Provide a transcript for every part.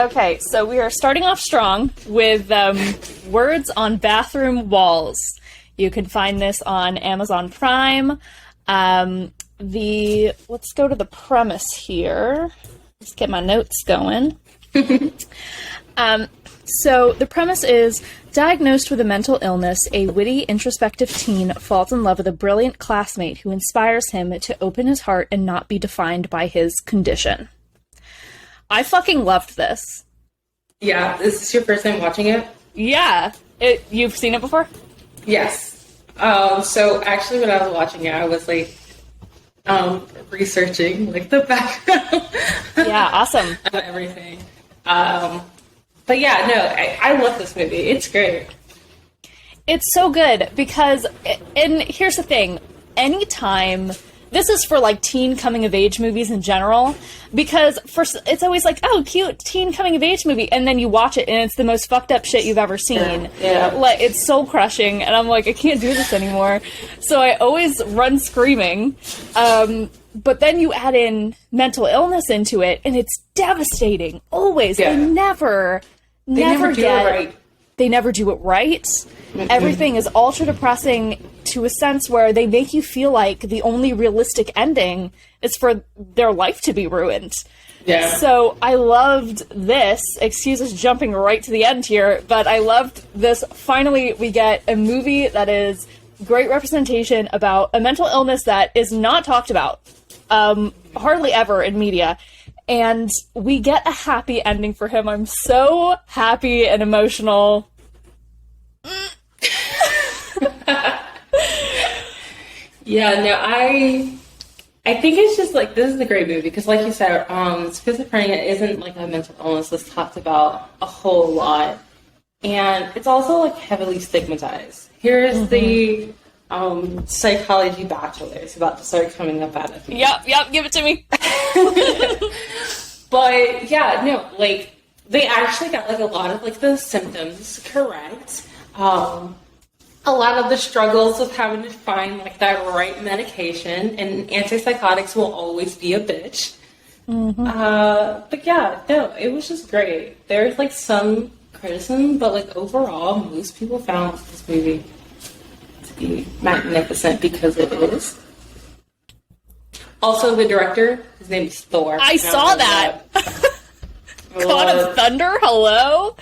Okay, so we are starting off strong with Words on Bathroom Walls. You can find this on Amazon Prime. Let's go to the premise here. Let's get my notes going. So the premise is, diagnosed with a mental illness, a witty, introspective teen falls in love with a brilliant classmate who inspires him to open his heart and not be defined by his condition. I fucking loved this. Yeah, is this your first time watching it? Yeah. You've seen it before? Yes. So actually when I was watching it, I was like, researching like the background. Yeah, awesome. Of everything. But yeah, no, I love this movie. It's great. It's so good because, and here's the thing, anytime, this is for like teen coming of age movies in general, because first it's always like, oh, cute teen coming of age movie, and then you watch it and it's the most fucked up shit you've ever seen. Yeah. Like, it's soul crushing, and I'm like, I can't do this anymore. So I always run screaming. But then you add in mental illness into it, and it's devastating. Always. Yeah. They never do it right. They never do it right. Mm-hmm. Everything is ultra depressing to a sense where they make you feel like the only realistic ending is for their life to be ruined. Yeah. So I loved this. Excuse us jumping right to the end here, but I loved this. Finally, we get a movie that is great representation about a mental illness that is not talked about hardly ever in media. And we get a happy ending for him. I'm so happy and emotional. Yeah, no, I think it's just like, this is a great movie because, like you said, schizophrenia isn't like a mental illness that's talked about a whole lot, and it's also like heavily stigmatized. Here's the psychology bachelor's about to start coming up out of me. Yep, give it to me. But yeah, no, like they actually got like a lot of like the symptoms correct. A lot of the struggles of having to find like that right medication, and antipsychotics will always be a bitch. But yeah, no, it was just great. There's like some criticism, but like overall, most people found this movie to be magnificent because it is. Also, the director, his name is Thor. I saw that. God of Thunder, hello?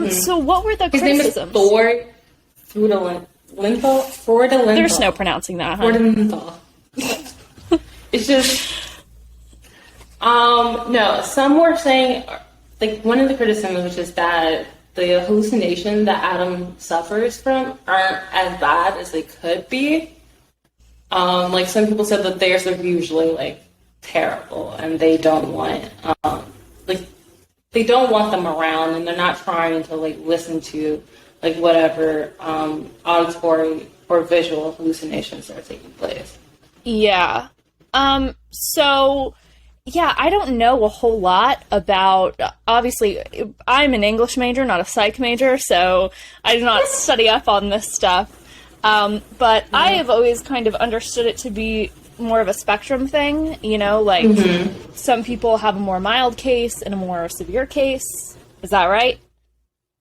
So what were the criticisms? His name is Thor Fordalenthal. There's no pronouncing that, huh? Fordalenthal. It's just, no, some were saying, like, one of the criticisms was just that the hallucination that Adam suffers from aren't as bad as they could be. Like, some people said that theirs are usually, like, terrible, and they don't want, they don't want them around, and they're not trying to, like, listen to, like, whatever auditory or visual hallucinations are taking place. Yeah. So, yeah, I don't know a whole lot about, obviously, I'm an English major, not a psych major, so I do not study up on this stuff. But I have always kind of understood it to be more of a spectrum thing, you know, like some people have a more mild case and a more severe case. Is that right?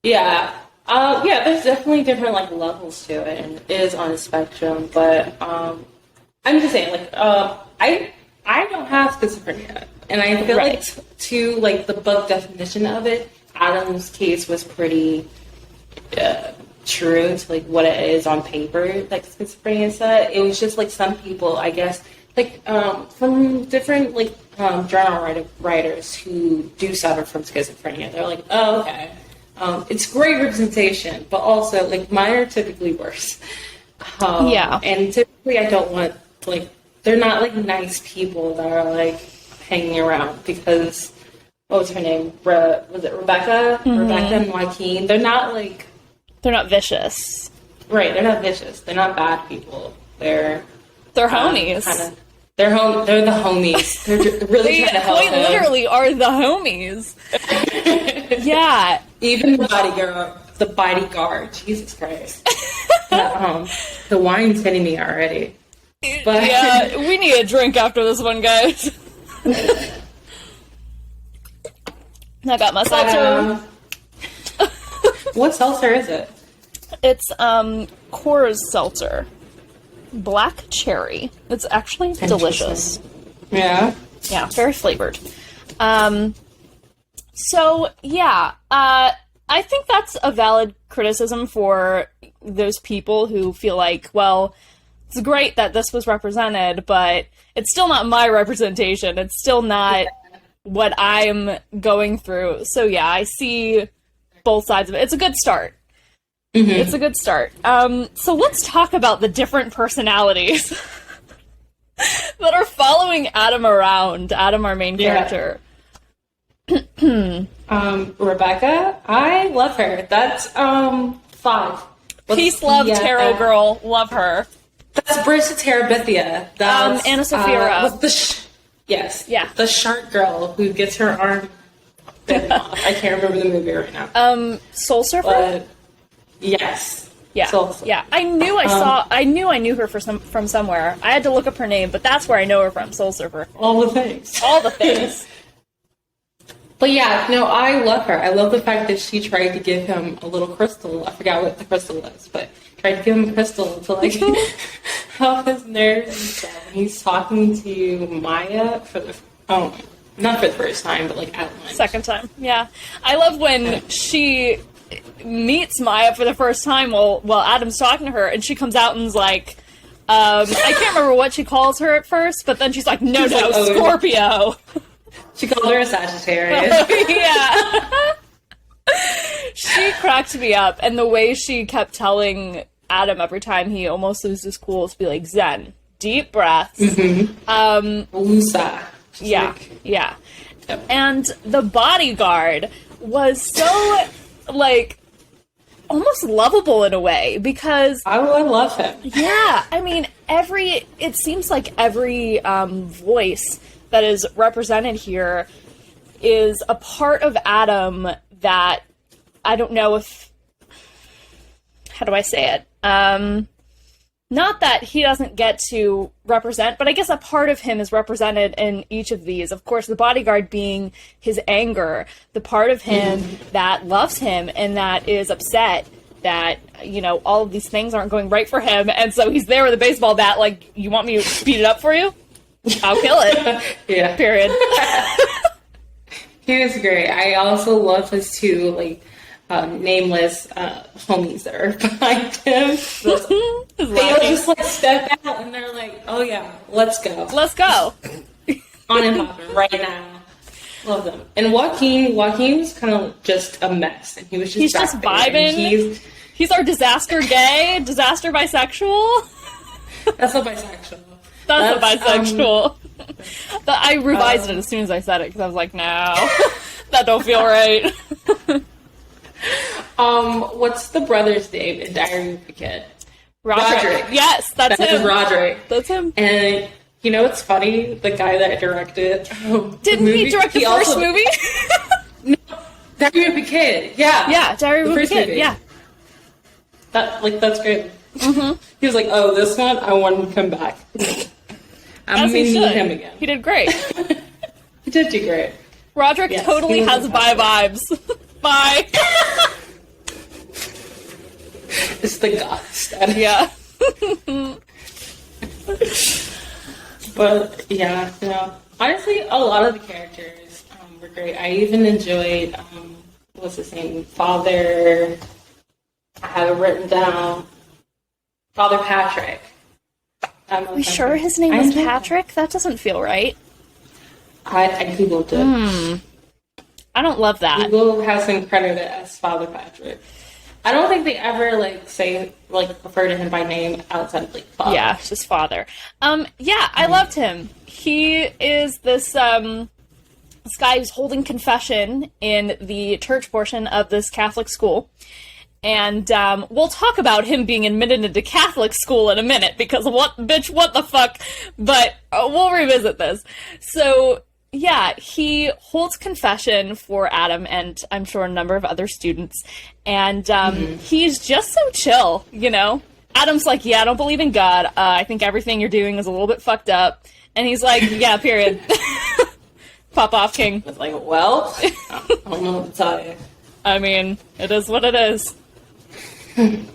Yeah. Yeah, there's definitely different, like, levels to it, and it is on a spectrum, but, I'm just saying, like, I don't have schizophrenia, and I feel like, to, like, the book definition of it, Adam's case was pretty, true to, like, what it is on paper, like, schizophrenia said. It was just, like, some people, I guess, like, from different, like, journal writers who do suffer from schizophrenia, they're like, oh, okay. It's great representation, but also, like, mine are typically worse. Yeah. And typically I don't want, like, they're not, like, nice people that are, like, hanging around because, what was her name? Was it Rebecca? Rebecca and Joaquin. They're not, like... They're not vicious. Right, they're not vicious. They're not bad people. They're homies. They're the homies. They're really trying to help him. They literally are the homies. Yeah. Even the bodyguard. Jesus Christ. The wine's hitting me already. But yeah, we need a drink after this one, guys. I got my seltzer. What seltzer is it? It's Coors Seltzer. Black cherry. It's actually delicious. Yeah. Yeah, very flavored. So, yeah, I think that's a valid criticism for those people who feel like, well, it's great that this was represented, but it's still not my representation. It's still not what I'm going through. So, yeah, I see both sides of it. It's a good start. Mm-hmm. It's a good start. So let's talk about the different personalities that are following Adam around. Adam, our main character. Rebecca, I love her. That's 5. Peace, love, tarot girl, love her. That's Brisa Terabithia. That's Anna Sapphira. Yes. Yeah. The shark girl who gets her arm bitten off. I can't remember the movie right now. Soul Surfer? But, yes. Yeah. Yeah. I knew I knew her from somewhere. I had to look up her name, but that's where I know her from, Soul Surfer. All the things. All the things. But yeah, no, I love her. I love the fact that she tried to give him a little crystal. I forgot what the crystal was, but tried to give him a crystal to like help his nerves and stuff. And he's talking to Maya for the not for the first time, but like at lunch. Second time, yeah. I love when she meets Maya for the first time while Adam's talking to her, and she comes out and's like, I can't remember what she calls her at first, but then she's like, no, Scorpio. She called her a Sagittarius. Yeah. She cracked me up, and the way she kept telling Adam every time he almost loses cool to be like, Zen, deep breaths. Mm-hmm. Lusa. Yeah, yeah. Yep. And the bodyguard was so, like, almost lovable in a way, because... I love him. Yeah, I mean, it seems like every voice that is represented here is a part of Adam that, I don't know if... How do I say it? Not that he doesn't get to represent, but I guess a part of him is represented in each of these. Of course, the bodyguard being his anger, the part of him that loves him and that is upset that, you know, all of these things aren't going right for him, and so he's there with a baseball bat like, you want me to speed it up for you? I'll kill it. Yeah. Period. He was great. I also love his two, like, nameless homies that are behind him. They'll just like step out and they're like, "Oh yeah, let's go, let's go, on and popping right now." Love them. And Joaquin was kind of just a mess, and he's just vibing. He's our disaster gay, disaster bisexual. That's a bisexual. That's a bisexual. I revised it as soon as I said it because I was like, no, that don't feel right. What's the brother's name in Diary of a Kid? Roderick. Yes, that's him. Is Roderick. That's him. And you know what's funny? The guy that directed didn't he direct the first movie? No, Diary of a Kid. Yeah. Yeah, Diary of a Kid. Movie. Yeah. That's great. Mm-hmm. He was like, "Oh, this one, I want him to come back. I'm gonna meet him again." He did great. He did do great. Roderick totally has bi vibes. Bye. It's the goth status. Yeah. But yeah, honestly, a lot of the characters were great. I even enjoyed what's his name, Father. I have it written down. Father Patrick. Are we sure his name is Patrick? That doesn't feel right. I googled it. I don't love that. Google has him credited as Father Patrick. I don't think they ever refer to him by name outside of father. Yeah, just father. I loved him. He is this guy who's holding confession in the church portion of this Catholic school. And we'll talk about him being admitted into Catholic school in a minute, because what the fuck? But we'll revisit this. So, yeah, he holds confession for Adam and I'm sure a number of other students. And he's just so chill, you know? Adam's like, yeah, I don't believe in God. I think everything you're doing is a little bit fucked up. And he's like, yeah, period. Pop off, King. It's like, well, I don't know what to tell you. I mean, it is what it is. If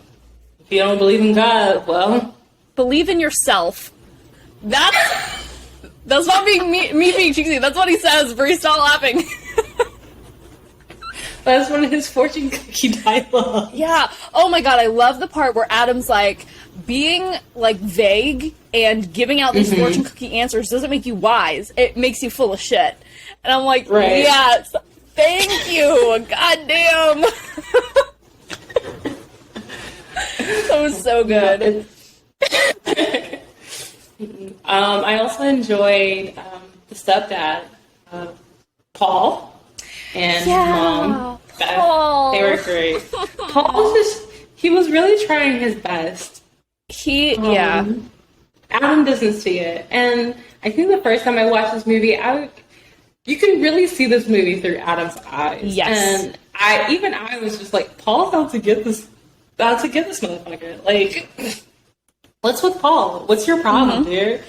you don't believe in God, well, believe in yourself. That's not being me being cheesy. That's what he says. Bree, stop laughing. That's one of his fortune cookie dialogues. Yeah. Oh my god, I love the part where Adam's like, being like vague and giving out these fortune cookie answers doesn't make you wise. It makes you full of shit. And I'm like, right. Yes, thank you. God damn. That was so good. I also enjoyed the stepdad, Paul, and Mom. Paul. They were great. Paul he was really trying his best. Adam doesn't see it. And I think the first time I watched this movie, you can really see this movie through Adam's eyes. Yes. And I was just like, Paul's out to get this motherfucker. Like, what's with Paul? What's your problem, dude?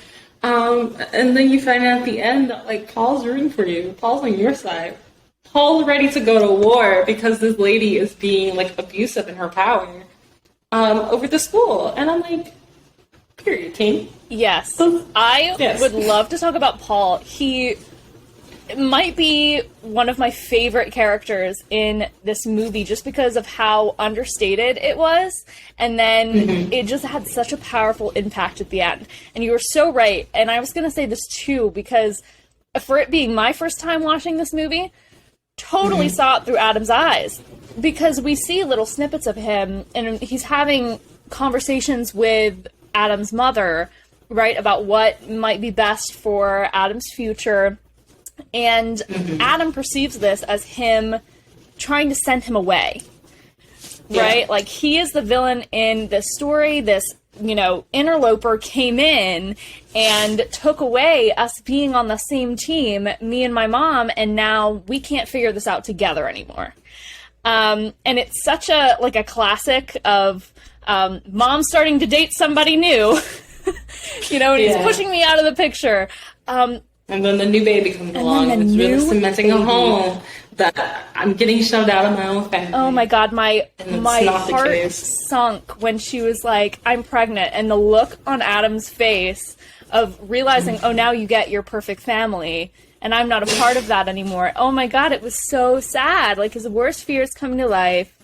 And then you find out at the end that, like, Paul's rooting for you. Paul's on your side. Paul's ready to go to war because this lady is being, like, abusive in her power over the school. And I'm like, period, King. Yes. I would love to talk about Paul. He might be one of my favorite characters in this movie just because of how understated it was, and then it just had such a powerful impact at the end. And you were so right, and I was going to say this too, because for it being my first time watching this movie, totally saw it through Adam's eyes, because we see little snippets of him, and he's having conversations with Adam's mother, right, about what might be best for Adam's future. And Adam perceives this as him trying to send him away, right? Like, he is the villain in this story. This, interloper came in and took away us being on the same team, me and my mom, and now we can't figure this out together anymore. And it's such a classic of mom starting to date somebody new, and he's pushing me out of the picture. And then the new baby comes along and it's really cementing a home that I'm getting shoved out of my own family. Oh my god, my heart sunk when she was like, I'm pregnant, and the look on Adam's face of realizing, oh, now you get your perfect family, and I'm not a part of that anymore. Oh my god, it was so sad. Like, his worst fears come to life.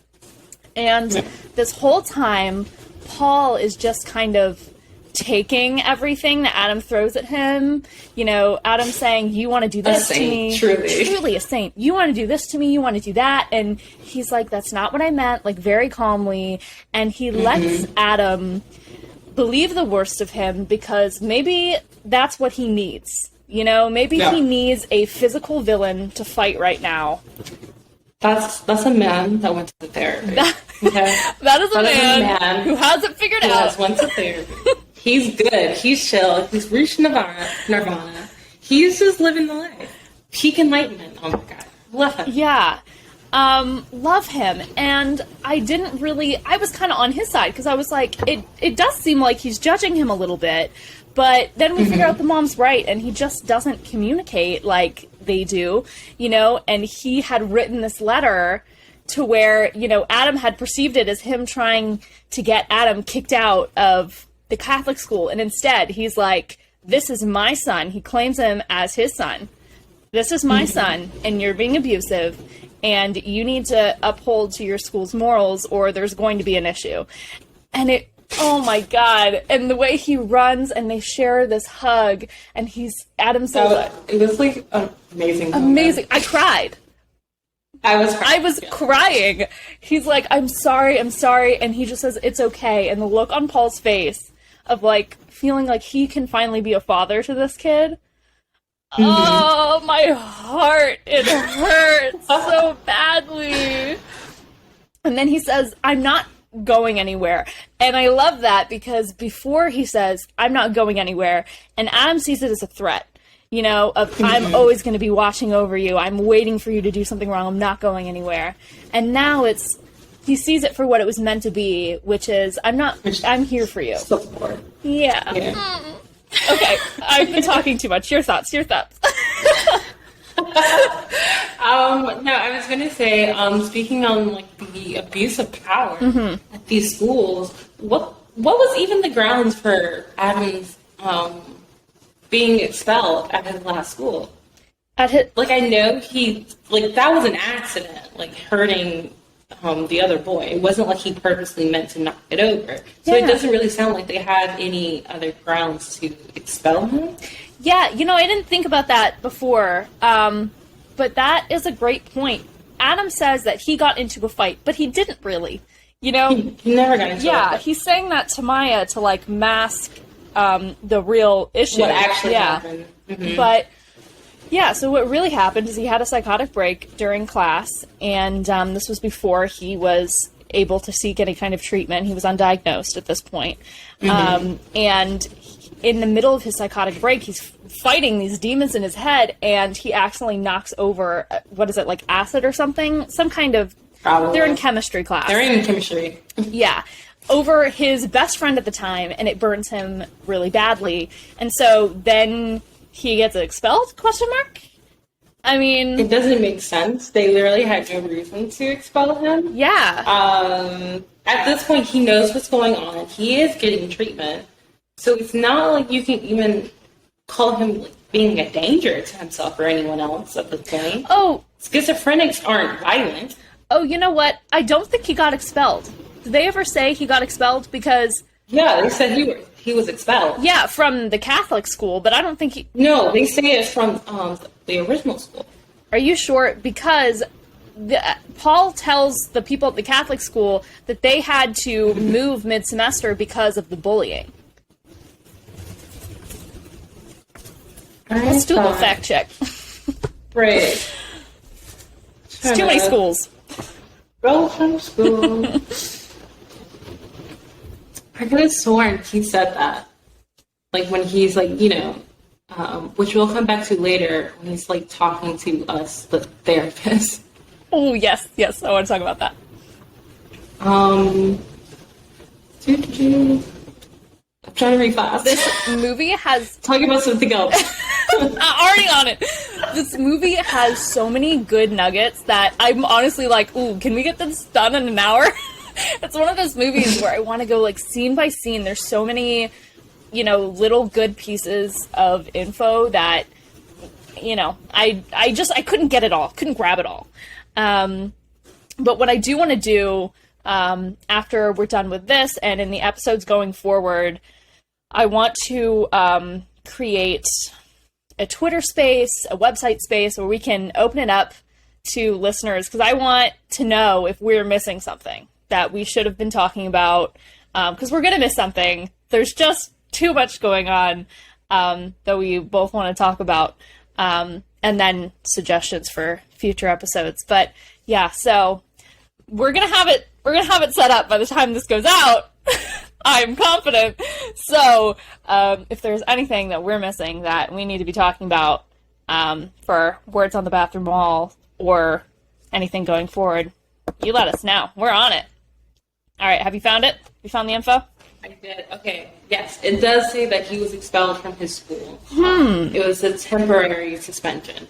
And this whole time, Paul is just kind of taking everything that Adam throws at him. Adam saying, you want to do this to me. Truly a saint. You want to do this to me, you want to do that. And he's like, that's not what I meant, like, very calmly. And he lets Adam believe the worst of him because maybe that's what he needs. Maybe he needs a physical villain to fight right now. That's a man that went to therapy. That is a man who has it figured out. Went to therapy. He's good. He's chill. He's reached nirvana. He's just living the life. Peak enlightenment. Oh my god. Love him. Yeah. Love him. And I was kind of on his side because I was like, it does seem like he's judging him a little bit. But then we figure out the mom's right, and he just doesn't communicate like they do, and he had written this letter to where, Adam had perceived it as him trying to get Adam kicked out of the Catholic school, and instead he's like, this is my son. He claims him as his son. This is my son, and you're being abusive, and you need to uphold to your school's morals or there's going to be an issue. And oh my god, and the way he runs and they share this hug, and Adam says it was like amazing. I cried. I was crying. He's like, I'm sorry, and he just says, it's okay. And the look on Paul's face of, like, feeling like he can finally be a father to this kid. Oh, my heart, it hurts so badly. And then he says, I'm not going anywhere. And I love that because before he says, I'm not going anywhere, and Adam sees it as a threat. I'm always going to be watching over you. I'm waiting for you to do something wrong. I'm not going anywhere. And now he sees it for what it was meant to be, which is, I'm here for you. Support. Yeah. Okay, I've been talking too much. Your thoughts. No, I was gonna say, speaking on like the abuse of power at these schools, what was even the grounds for Adam's being expelled at his last school? Like, I know that was an accident, like hurting the other boy. It wasn't like he purposely meant to knock it over. So it doesn't really sound like they had any other grounds to expel him. Yeah, I didn't think about that before, but that is a great point. Adam says that he got into a fight, but he didn't really, He never got into it. Yeah, he's saying that to Maya to, like, mask the real issue. What actually happened. Mm-hmm. But, yeah, so what really happened is he had a psychotic break during class, and this was before he was able to seek any kind of treatment. He was undiagnosed at this point. And in the middle of his psychotic break, he's fighting these demons in his head, and he accidentally knocks over, what is it, like acid or something? Some kind of... Probably. They're in chemistry class. They're in chemistry. Yeah. Over his best friend at the time, and it burns him really badly. And so then he gets expelled, ? I mean... It doesn't make sense. They literally had no reason to expel him. Yeah. At this point, he knows what's going on. He is getting treatment. So it's not like you can even call him like, being a danger to himself or anyone else at this point. Oh. Schizophrenics aren't violent. Oh, you know what? I don't think he got expelled. Did they ever say he got expelled? Because... Yeah, they said he was expelled. Yeah, from the Catholic school, but I don't think he... No, they say it's from the original school. Are you sure? Because Paul tells the people at the Catholic school that they had to move mid-semester because of the bullying. Let's do a little fact check. Right. It's too many schools. Go from school. I could have sworn he said that. Like when he's like, which we'll come back to later, when he's like talking to us, the therapist. Oh, yes, I want to talk about that. I'm trying to read fast. This movie has... Talking about something else. Already on it. This movie has so many good nuggets that I'm honestly like, ooh, can we get this done in an hour? It's one of those movies where I want to go like scene by scene. There's so many, little good pieces of info that, I couldn't get it all, couldn't grab it all. But what I do want to do, after we're done with this and in the episodes going forward, I want to create a Twitter space, a website space where we can open it up to listeners, because I want to know if we're missing something that we should have been talking about, because we're going to miss something. There's just too much going on that we both want to talk about, and then suggestions for future episodes. But yeah, so we're gonna have it set up by the time this goes out. I'm confident. So if there's anything that we're missing that we need to be talking about for Words on the Bathroom Wall or anything going forward, you let us know. We're on it. All right, have you found it? You found the info? I did. Okay. Yes, it does say that he was expelled from his school. It was a temporary suspension.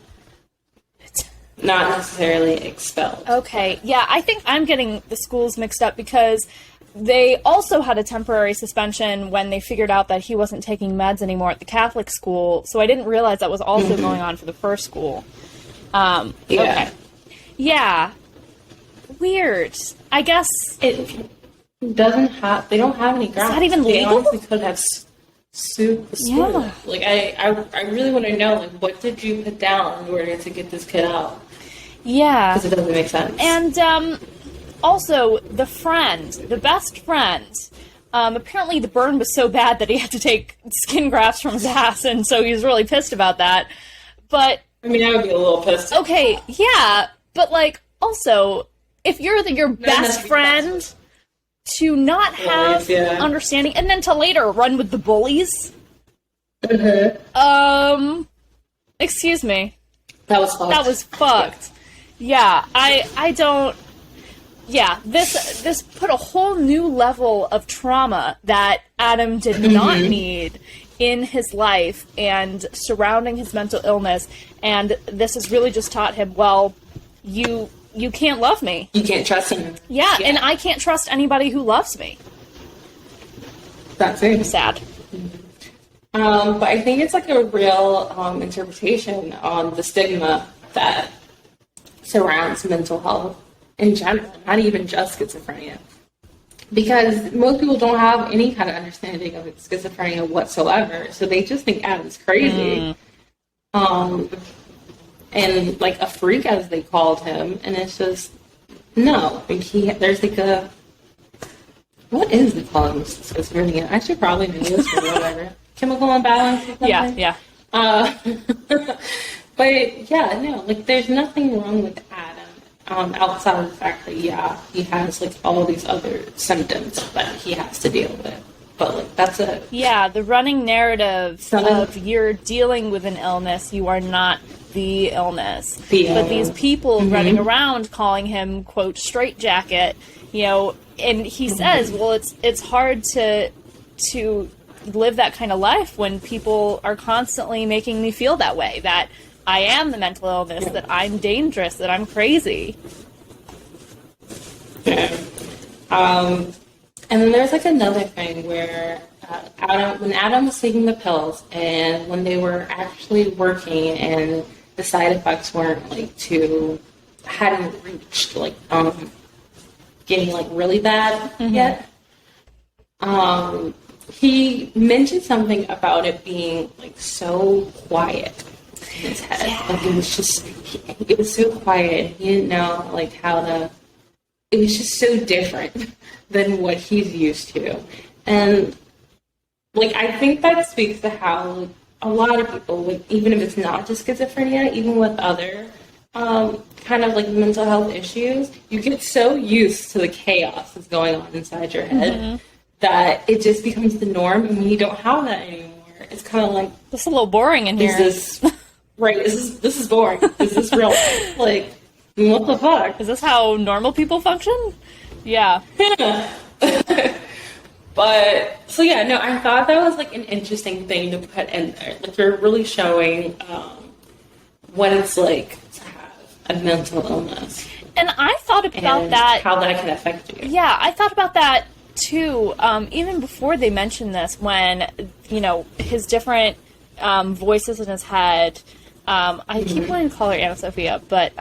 Not necessarily expelled. Okay. Yeah, I think I'm getting the schools mixed up because they also had a temporary suspension when they figured out that he wasn't taking meds anymore at the Catholic school. So I didn't realize that was also going on for the first school. Yeah. Okay. Yeah. Weird. I guess It doesn't have. They don't have any grounds. Is that even they legal? honestly could have sued the school. Yeah. Like I really want to know. Like, what did you put down in order to get this kid out? Yeah. Because it doesn't make sense. And also the best friend. Apparently the burn was so bad that he had to take skin grafts from his ass, and so he was really pissed about that. But I mean, I would be a little pissed. Okay, yeah, but like also, if you're your best friend, to not have understanding, and then to later run with the bullies. Excuse me. That was fucked. That was fucked. Yeah, I don't. Yeah, this put a whole new level of trauma that Adam did not need in his life and surrounding his mental illness, and this has really just taught him, well, you can't love me. You can't trust him. Yeah, and I can't trust anybody who loves me. That's very sad. But I think it's like a real interpretation on the stigma that surrounds mental health in general, not even just schizophrenia. Because most people don't have any kind of understanding of schizophrenia whatsoever, so they just think Adam's crazy. And like a freak, as they called him, and it's just, no. Like there's like a, what is it called schizophrenia? I should probably know this, but whatever. Chemical imbalance or something? Yeah. But yeah, no, like there's nothing wrong with Adam outside of the fact that, yeah, he has like all these other symptoms that he has to deal with. But like that's it. Yeah, the running narrative of you're dealing with an illness, you are not the illness. But these people running around calling him, quote, straitjacket, you know, and he says, well, it's hard to live that kind of life when people are constantly making me feel that way, that I am the mental illness, that I'm dangerous, that I'm crazy. Yeah. And then there's like another thing where when Adam was taking the pills and when they were actually working and the side effects weren't like hadn't reached like getting like really bad yet. He mentioned something about it being like so quiet in his head. Yeah. Like it was so quiet. He didn't know like it was just so different than what he's used to. And like I think that speaks to how like, a lot of people, like even if it's not just schizophrenia, even with other kind of like mental health issues, you get so used to the chaos that's going on inside your head that it just becomes the norm. And when you don't have that anymore, it's kind of like, this is a little boring in here. This is boring. Is this real? Like, what the fuck? Is this how normal people function? Yeah. But, so yeah, no, I thought that was like an interesting thing to put in there. Like, you're really showing what it's like to have a mental illness. And I thought about that. How that can affect you. Yeah, I thought about that too, even before they mentioned this, when, you know, his different voices in his head. I keep wanting to call her Anna Sophia, but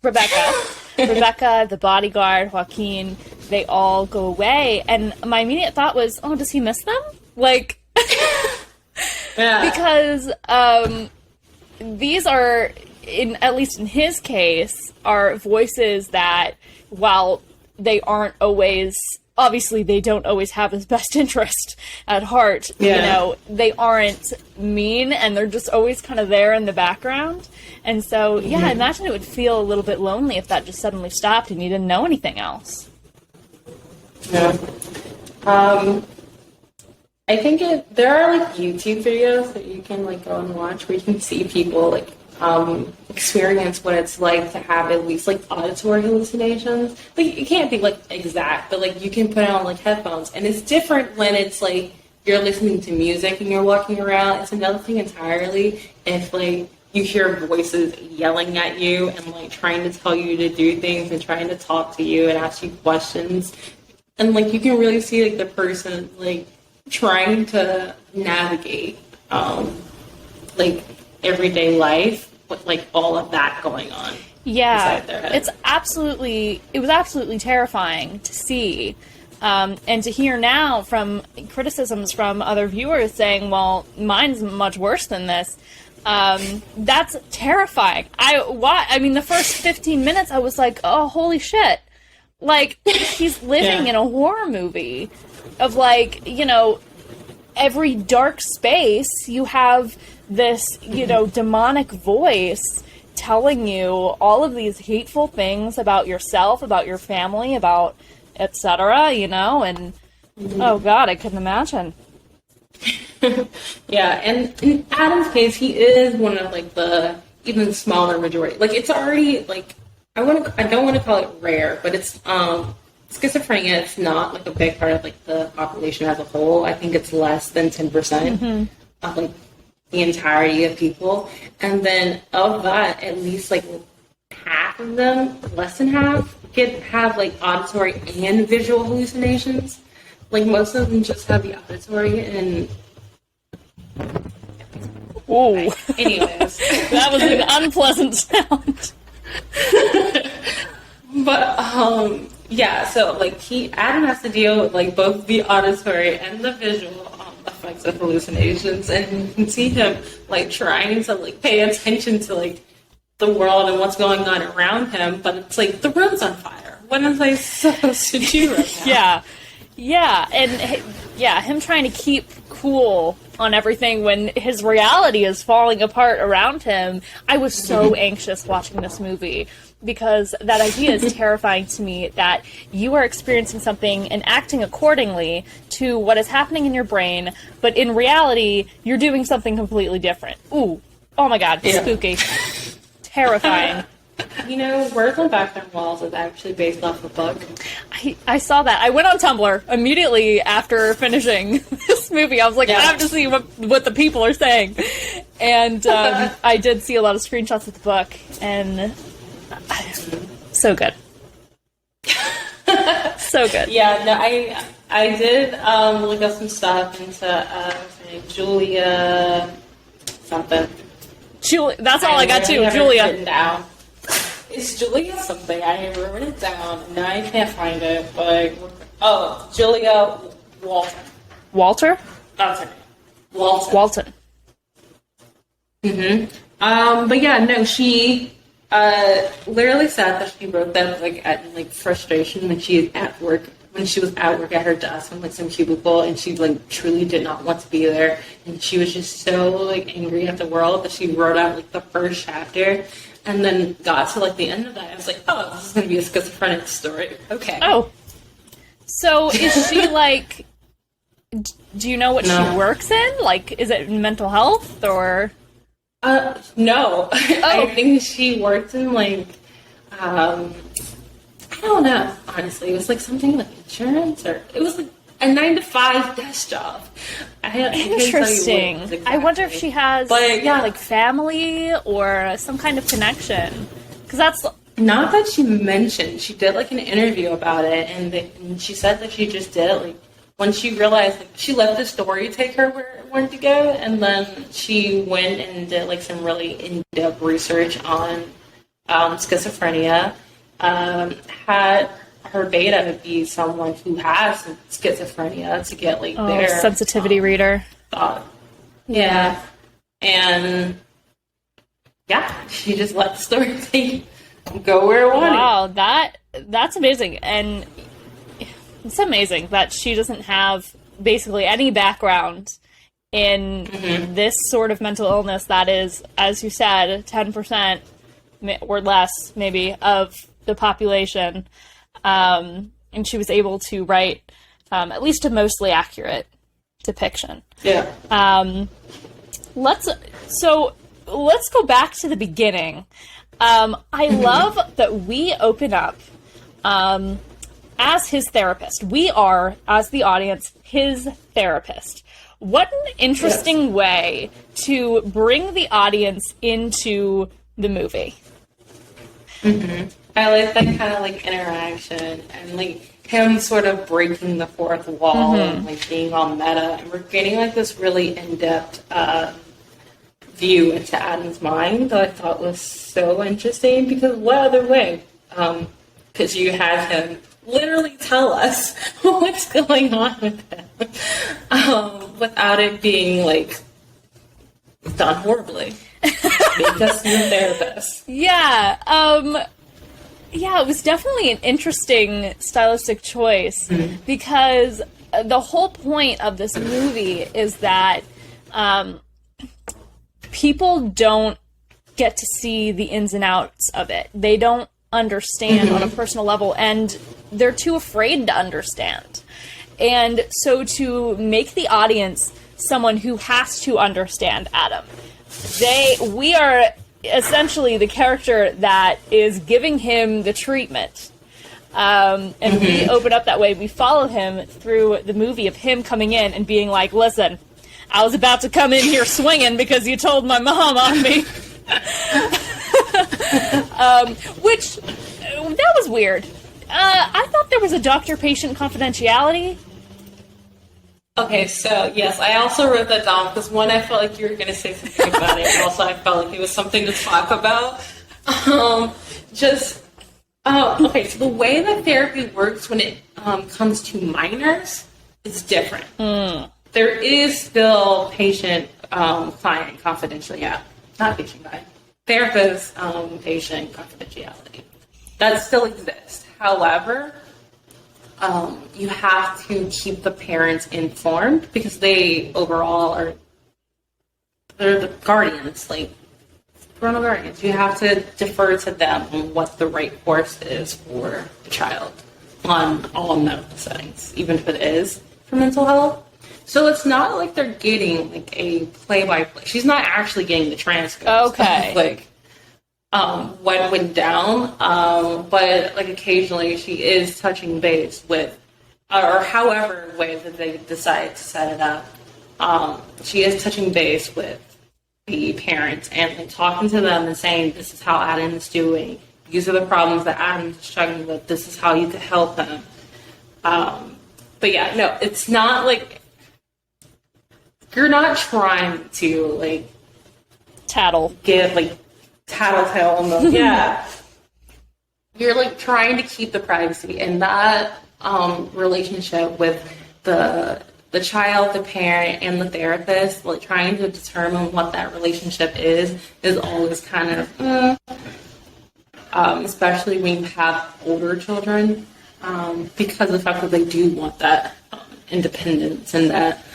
Rebecca, the bodyguard, Joaquin, they all go away. And my immediate thought was, oh, does he miss them? Like, because these are, at least in his case, are voices that, while they aren't always, obviously they don't always have his best interest at heart, you know, they aren't mean, and they're just always kind of there in the background. And so, yeah, I imagine it would feel a little bit lonely if that just suddenly stopped and you didn't know anything else. Yeah. I think there are like YouTube videos that you can like go and watch where you can see people like experience what it's like to have at least like auditory hallucinations. Like it can't be like exact, but like you can put on like headphones, and it's different when it's like you're listening to music and you're walking around. It's another thing entirely if like you hear voices yelling at you and like trying to tell you to do things and trying to talk to you and ask you questions, and like you can really see like the person like trying to navigate like everyday life with like all of that going on. Yeah, inside their head. It was absolutely terrifying to see, and to hear now from criticisms from other viewers saying, well, mine's much worse than this. That's terrifying. I mean, the first 15 minutes I was like, oh, holy shit. Like, he's living in a horror movie of like, you know, every dark space you have this, you know, demonic voice telling you all of these hateful things about yourself, about your family, about etc., you know, and oh god, I couldn't imagine. Yeah, and in Adam's case, he is one of like the even smaller majority. Like it's already like I don't want to call it rare, but it's schizophrenia. It's not like a big part of like the population as a whole. I think it's less than 10%. of like the entirety of people, and then of that, at least like half of them, less than half, have like auditory and visual hallucinations. Like most of them just have the auditory and. Whoa. Anyways, that was an unpleasant sound. But yeah, so like Adam has to deal with like both the auditory and the visual effects of hallucinations, and you can see him like trying to like pay attention to like the world and what's going on around him, but it's like the room's on fire. What am I supposed to do right now? Yeah, and him trying to keep cool on everything when his reality is falling apart around him. I was so anxious watching this movie because that idea is terrifying to me, that you are experiencing something and acting accordingly to what is happening in your brain, but in reality, you're doing something completely different. Ooh, oh my god, spooky. Terrifying. You know, Words on Bathroom Walls is actually based off a book. I saw that. I went on Tumblr immediately after finishing this movie. I was like, I have to see what the people are saying. And I did see a lot of screenshots of the book, and so good. So good. Yeah, no, I did look up some stuff into Julia something. That's all I got too. Julia. Written down. It's Julia something. I wrote it down. Now I can't find it. But Julia Walton. Walter? That's her name. Walton. But yeah, no, she literally said that she wrote that like at like frustration when she was at work. When she was at work at her desk in like some cubicle, and she like truly did not want to be there, and she was just so like angry at the world that she wrote out like the first chapter, and then got to like the end of that. I was like, oh, this is gonna be a schizophrenic story. Okay. Oh, so is she like? Do you know what she works in? Like, is it mental health or? No. I think she worked in like. I don't know, honestly. It was like something like insurance, or it was like a 9-to-5 desk job. Interesting. Exactly. I wonder if she has like family or some kind of connection. Because that's... Not that she mentioned. She did like an interview about it, and she said that she just did it like when she realized like, she let the story take her where it wanted to go, and then she went and did like some really in-depth research on schizophrenia. Had her beta be someone who has schizophrenia to get like their sensitivity reader. Yeah. And she just let the story go where it wanted. Wow, that's amazing. And it's amazing that she doesn't have basically any background in this sort of mental illness that is, as you said, 10% or less maybe of the population, and she was able to write at least a mostly accurate depiction. Yeah. Let's go back to the beginning. I love that we open up as his therapist. We are, as the audience, his therapist. What an interesting way to bring the audience into the movie. I like that kind of like interaction and like him sort of breaking the fourth wall and like being all meta, and we're getting like this really in-depth view into Adam's mind that I thought was so interesting, because what other way? Because you have him literally tell us what's going on with him without it being like done horribly. Make us your therapist. Yeah, it was definitely an interesting stylistic choice because the whole point of this movie is that people don't get to see the ins and outs of it. They don't understand on a personal level, and they're too afraid to understand. And so to make the audience someone who has to understand Adam, we are essentially the character that is giving him the treatment. And we open up that way. We follow him through the movie of him coming in and being like, listen, I was about to come in here swinging because you told my mom on me. Which, that was weird. I thought there was a doctor-patient confidentiality. Okay, so yes, I also wrote that down because one, I felt like you were going to say something about it, and also I felt like it was something to talk about. Okay, so the way that therapy works when it comes to minors is different. There is still patient-client confidentiality. Yeah, not patient-client. Therapist-patient confidentiality. That still exists. However, you have to keep the parents informed because they overall they're the guardians, like parental guardians. You have to defer to them on what the right course is for the child on all medical settings, even if it is for mental health. So it's not like they're getting like a play-by-play. She's not actually getting the transcript. Okay. Like what went down, but like occasionally she is touching base with, or however way that they decide to set it up, she is touching base with the parents and like, talking to them and saying, this is how Adam is doing. These are the problems that Adam's struggling with. This is how you could help him. But yeah, no, it's not like, you're not trying to like get like tattletale on them. Yeah. You're like trying to keep the privacy, and that relationship with the child, the parent, and the therapist, like trying to determine what that relationship is always kind of especially when you have older children, because of the fact that they do want that independence and that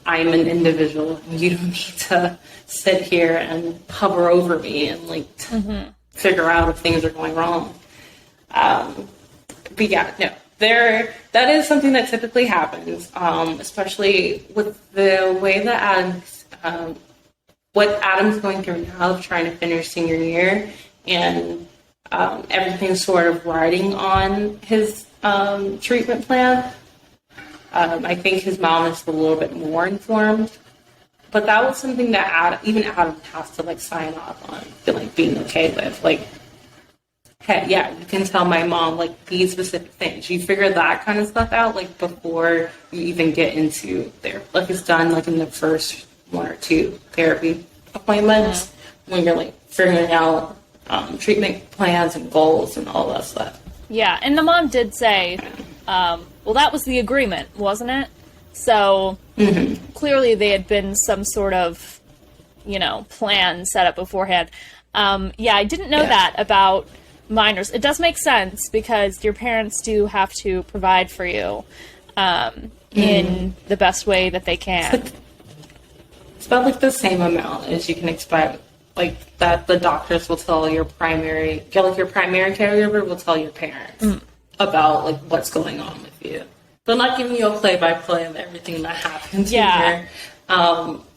I'm an individual and you don't need to sit here and hover over me and like figure out if things are going wrong. But yeah, no, that is something that typically happens, especially with the way that what Adam's going through now of trying to finish senior year and everything's sort of riding on his treatment plan. I think his mom is a little bit more informed, but that was something that even Adam has to like sign off on, like being okay with. Like, hey, yeah, you can tell my mom like these specific things. You figure that kind of stuff out like before you even get into there. Like it's done like in the first 1 or 2 therapy appointments when you're like figuring out treatment plans and goals and all that stuff. Yeah, and the mom did say, well, that was the agreement, wasn't it? So clearly they had been some sort of, plan set up beforehand. Yeah, I didn't know that about minors. It does make sense because your parents do have to provide for you in the best way that they can. It's about like the same amount as you can expect. Like that the doctors will tell your primary caregiver will tell your parents about like what's going on with you. They're not giving you a play-by-play of everything that happens in your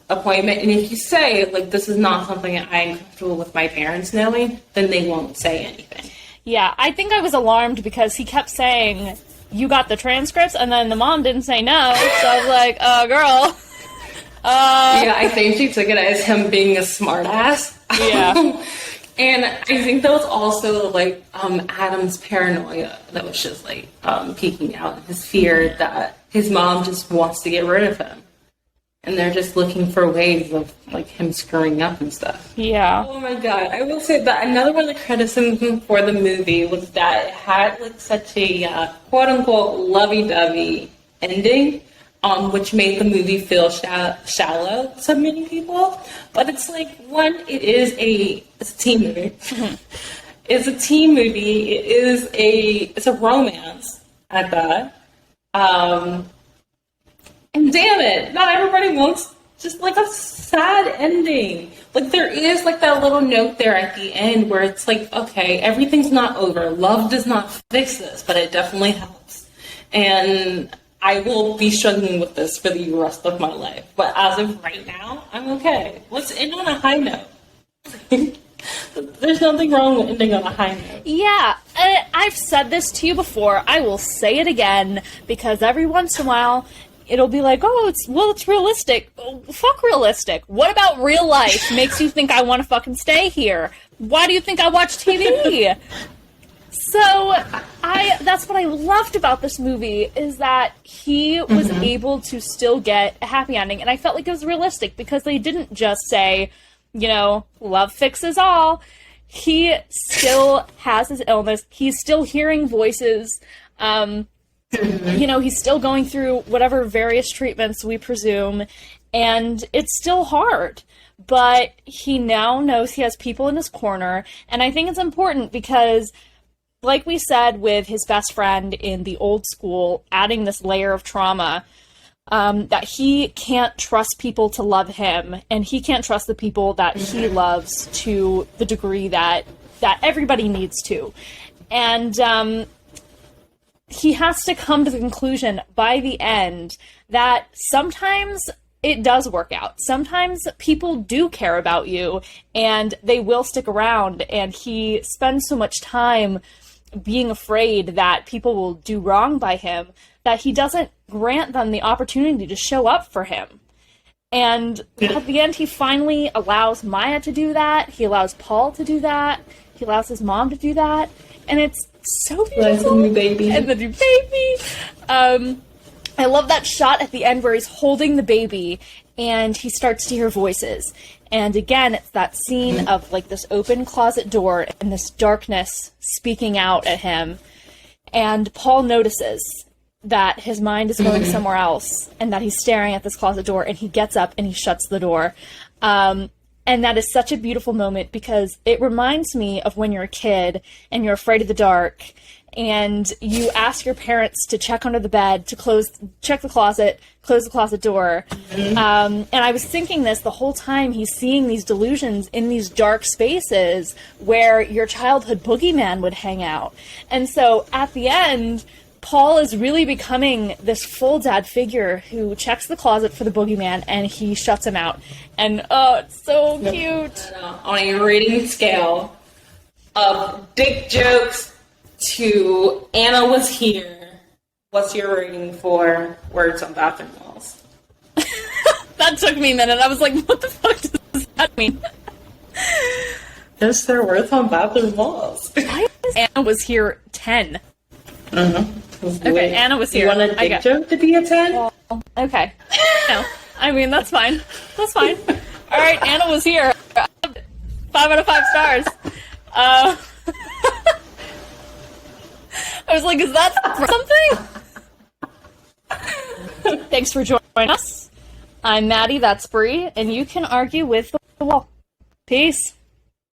appointment. And if you say like this is not something that I'm comfortable with my parents knowing, then they won't say anything. Yeah, I think I was alarmed because he kept saying you got the transcripts, and then the mom didn't say no. So I was like, oh, girl. Yeah, I think she took it as him being a smartass. Yeah. And I think that was also like Adam's paranoia that was just like peeking out, his fear that his mom just wants to get rid of him. And they're just looking for ways of like him screwing up and stuff. Yeah. Oh my god. I will say that another one of the criticisms for the movie was that it had like such a quote unquote lovey-dovey ending. Which made the movie feel shallow to many people. But it's like, one, it's a teen movie. It's a teen movie. It's a romance at that. And damn it, not everybody wants just like a sad ending. Like there is like that little note there at the end where it's like, okay, everything's not over. Love does not fix this, but it definitely helps. And I will be struggling with this for the rest of my life. But as of right now, I'm okay. Let's end on a high note. There's nothing wrong with ending on a high note. Yeah, I've said this to you before. I will say it again because every once in a while, it'll be like, oh, it's realistic. Oh, fuck realistic. What about real life makes you think I want to fucking stay here? Why do you think I watch TV? So, that's what I loved about this movie, is that he was able to still get a happy ending, and I felt like it was realistic, because they didn't just say, you know, love fixes all. He still has his illness. He's still hearing voices. You know, he's still going through whatever various treatments we presume, and it's still hard. But he now knows he has people in his corner, and I think it's important because, like we said with his best friend in the old school, adding this layer of trauma, that he can't trust people to love him, and he can't trust the people that he loves to the degree that everybody needs to. And he has to come to the conclusion by the end that sometimes it does work out. Sometimes people do care about you, and they will stick around, and he spends so much time being afraid that people will do wrong by him that he doesn't grant them the opportunity to show up for him. And at the end, he finally allows Maya to do that. He allows Paul to do that. He allows his mom to do that. And it's so beautiful. And the new baby. And the new baby. I love that shot at the end where he's holding the baby and he starts to hear voices. And again, it's that scene of like this open closet door and this darkness speaking out at him. And Paul notices that his mind is going somewhere else and that he's staring at this closet door, and he gets up and he shuts the door. And that is such a beautiful moment, because it reminds me of when you're a kid and you're afraid of the dark and you ask your parents to check under the bed, to check the closet, close the closet door. And I was thinking this the whole time. He's seeing these delusions in these dark spaces where your childhood boogeyman would hang out. And so at the end, Paul is really becoming this full dad figure who checks the closet for the boogeyman and he shuts him out. And oh, it's so cute. On a rating scale of dick jokes to Anna was here, what's your rating for Words on Bathroom Walls? That took me a minute. I was like, what the fuck does that mean? There's their Words on Bathroom Walls. Why is Anna was here 10? Okay, Anna was here. You want a dick joke to be a 10? Well, okay. No. I mean, that's fine. That's fine. All right, Anna was here. 5 out of 5 stars. I was like, is that something? Thanks for joining us. I'm Maddie, that's Bree, and you can argue with the wall. Peace.